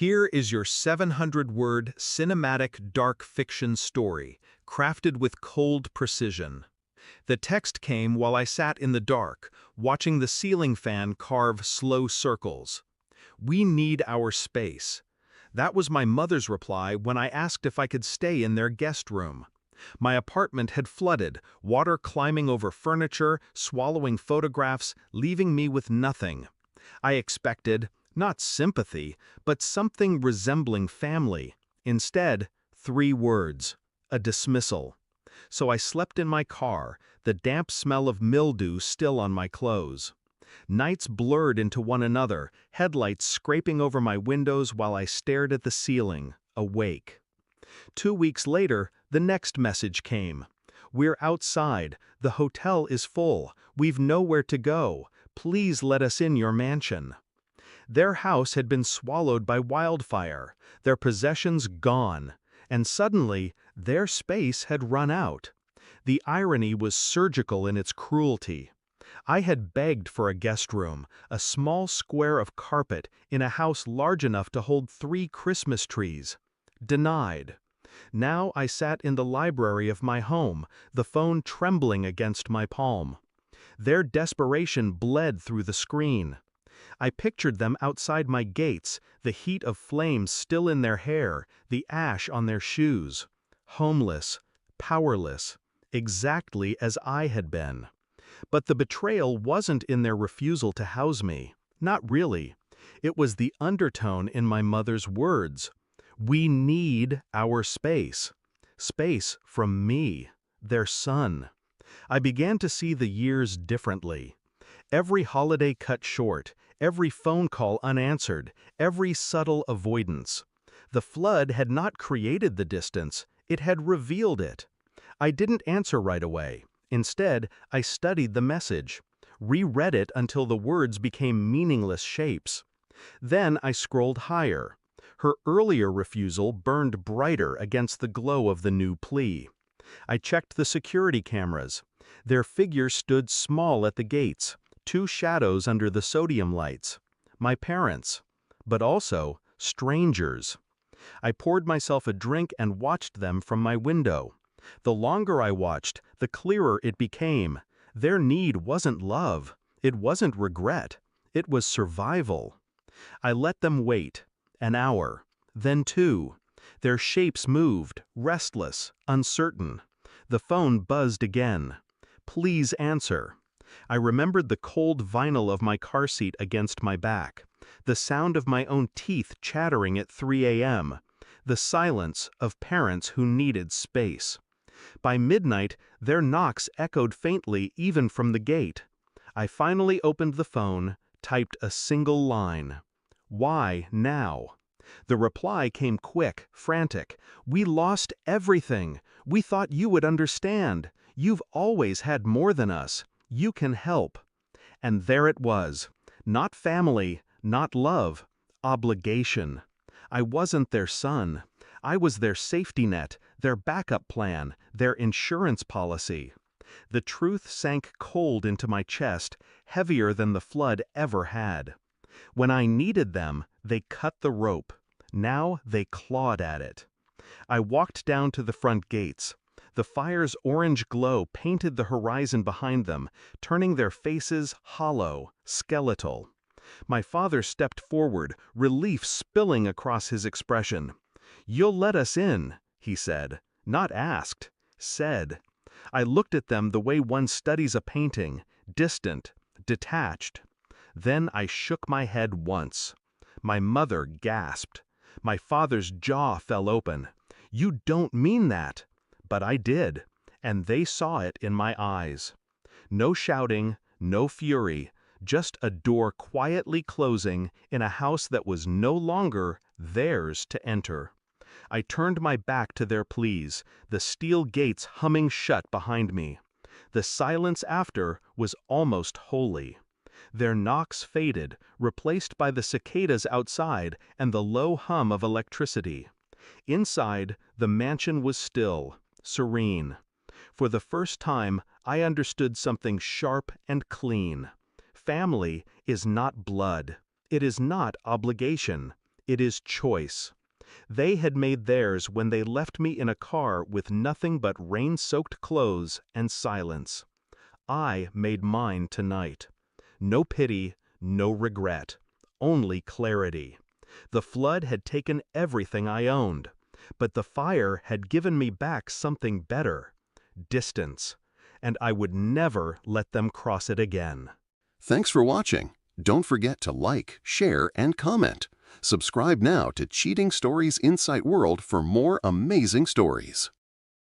Here is your 700-word cinematic dark fiction story, crafted with cold precision. The text came while I sat in the dark, watching the ceiling fan carve slow circles. "We need our space." That was my mother's reply when I asked if I could stay in their guest room. My apartment had flooded, water climbing over furniture, swallowing photographs, leaving me with nothing. I expected, not sympathy, but something resembling family. Instead, 3 words: a dismissal. So I slept in my car, the damp smell of mildew still on my clothes. Nights blurred into one another, headlights scraping over my windows while I stared at the ceiling, awake. 2 weeks later, the next message came. "We're outside. The hotel is full. We've nowhere to go. Please let us in your mansion." Their house had been swallowed by wildfire, their possessions gone, and suddenly their space had run out. The irony was surgical in its cruelty. I had begged for a guest room, a small square of carpet in a house large enough to hold 3 Christmas trees. Denied. Now I sat in the library of my home, the phone trembling against my palm. Their desperation bled through the screen. I pictured them outside my gates, the heat of flames still in their hair, the ash on their shoes. Homeless, powerless, exactly as I had been. But the betrayal wasn't in their refusal to house me. Not really. It was the undertone in my mother's words. We need our space. Space from me, their son. I began to see the years differently. Every holiday cut short, every phone call unanswered, every subtle avoidance. The flood had not created the distance, it had revealed it. I didn't answer right away. Instead, I studied the message, reread it until the words became meaningless shapes. Then I scrolled higher. Her earlier refusal burned brighter against the glow of the new plea. I checked the security cameras. Their figures stood small at the gates, 2 shadows under the sodium lights. My parents, but also strangers. I poured myself a drink and watched them from my window. The longer I watched, the clearer it became. Their need wasn't love. It wasn't regret. It was survival. I let them wait. An hour. Then 2. Their shapes moved, restless, uncertain. The phone buzzed again. "Please answer." I remembered the cold vinyl of my car seat against my back, the sound of my own teeth chattering at 3 a.m., the silence of parents who needed space. By midnight, their knocks echoed faintly even from the gate. I finally opened the phone, typed a single line. "Why now?" The reply came quick, frantic. "We lost everything. We thought you would understand. You've always had more than us. You can help." And there it was. Not family, not love, obligation. I wasn't their son. I was their safety net, their backup plan, their insurance policy. The truth sank cold into my chest, heavier than the flood ever had. When I needed them, they cut the rope. Now they clawed at it. I walked down to the front gates. The fire's orange glow painted the horizon behind them, turning their faces hollow, skeletal. My father stepped forward, relief spilling across his expression. "You'll let us in," he said. Not asked, said. I looked at them the way one studies a painting, distant, detached. Then I shook my head once. My mother gasped. My father's jaw fell open. "You don't mean that." But I did, and they saw it in my eyes. No shouting, no fury, just a door quietly closing in a house that was no longer theirs to enter. I turned my back to their pleas, the steel gates humming shut behind me. The silence after was almost holy. Their knocks faded, replaced by the cicadas outside and the low hum of electricity. Inside, the mansion was still, serene. For the first time, I understood something sharp and clean. Family is not blood. It is not obligation. It is choice. They had made theirs when they left me in a car with nothing but rain-soaked clothes and silence. I made mine tonight. No pity, no regret, only clarity. The flood had taken everything I owned, but the fire had given me back something better: distance, and I would never let them cross it again. Thanks for watching. Don't forget to like, share, and comment. Subscribe now to Cheating Stories Insight World for more amazing stories.